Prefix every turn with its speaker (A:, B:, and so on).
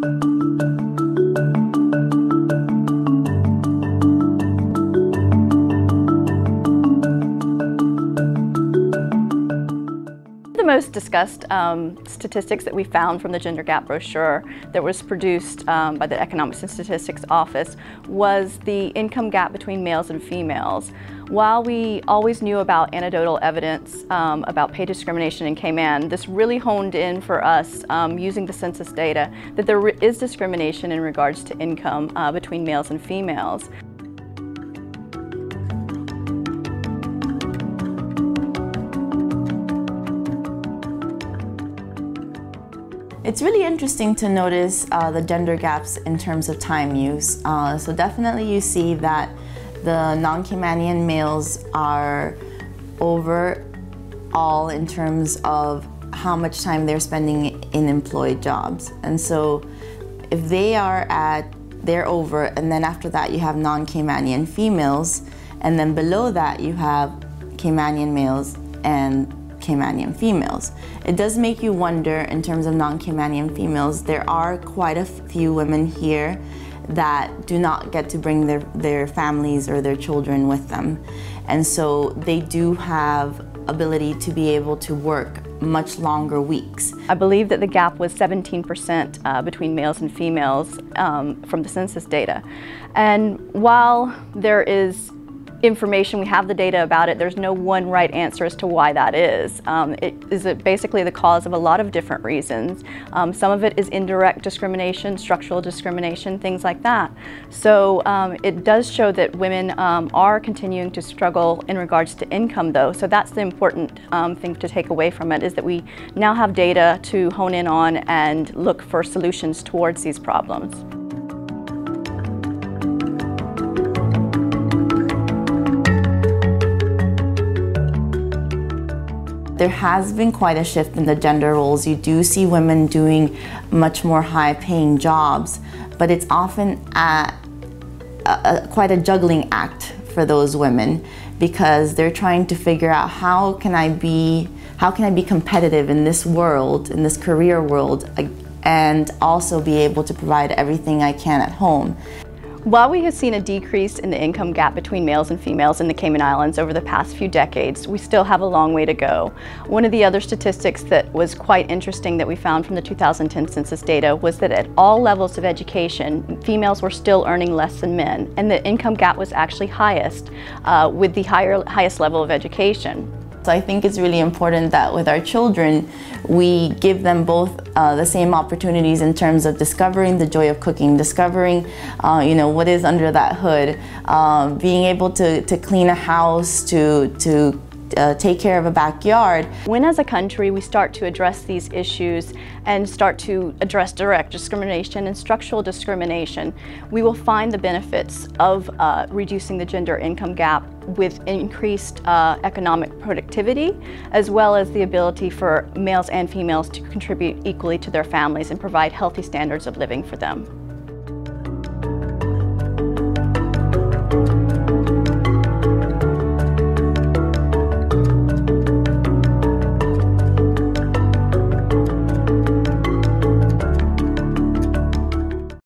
A: The most discussed statistics that we found from the gender gap brochure that was produced by the Economics and Statistics Office was the income gap between males and females. While we always knew about anecdotal evidence about pay discrimination in Cayman, this really honed in for us using the census data that there is discrimination in regards to income between males and females.
B: It's really interesting to notice the gender gaps in terms of time use. So definitely you see that the non-Caymanian males are overall in terms of how much time they're spending in employed jobs. And so if they're over, and then after that you have non-Caymanian females, and then below that you have Caymanian males and Caymanian females. It does make you wonder in terms of non-Caymanian females. There are quite a few women here that do not get to bring their families or their children with them. And so they do have ability to be able to work much longer weeks.
A: I believe that the gap was 17% between males and females from the census data. And while there is information, we have the data about it, there's no one right answer as to why that is. It is basically the cause of a lot of different reasons. Some of it is indirect discrimination, structural discrimination, things like that. So it does show that women are continuing to struggle in regards to income though. So that's the important thing to take away from it, is that we now have data to hone in on and look for solutions towards these problems.
B: There has been quite a shift in the gender roles. You do see women doing much more high-paying jobs, but it's often quite a juggling act for those women, because they're trying to figure out how can I be competitive in this world, in this career world, and also be able to provide everything I can at home.
A: While we have seen a decrease in the income gap between males and females in the Cayman Islands over the past few decades, we still have a long way to go. One of the other statistics that was quite interesting that we found from the 2010 census data was that at all levels of education, females were still earning less than men, and the income gap was actually highest with the highest level of education.
B: So I think it's really important that with our children, we give them both the same opportunities in terms of discovering the joy of cooking, discovering what is under that hood, being able to clean a house, to take care of a backyard.
A: When as a country we start to address these issues and start to address direct discrimination and structural discrimination, we will find the benefits of reducing the gender income gap with increased economic productivity, as well as the ability for males and females to contribute equally to their families and provide healthy standards of living for them.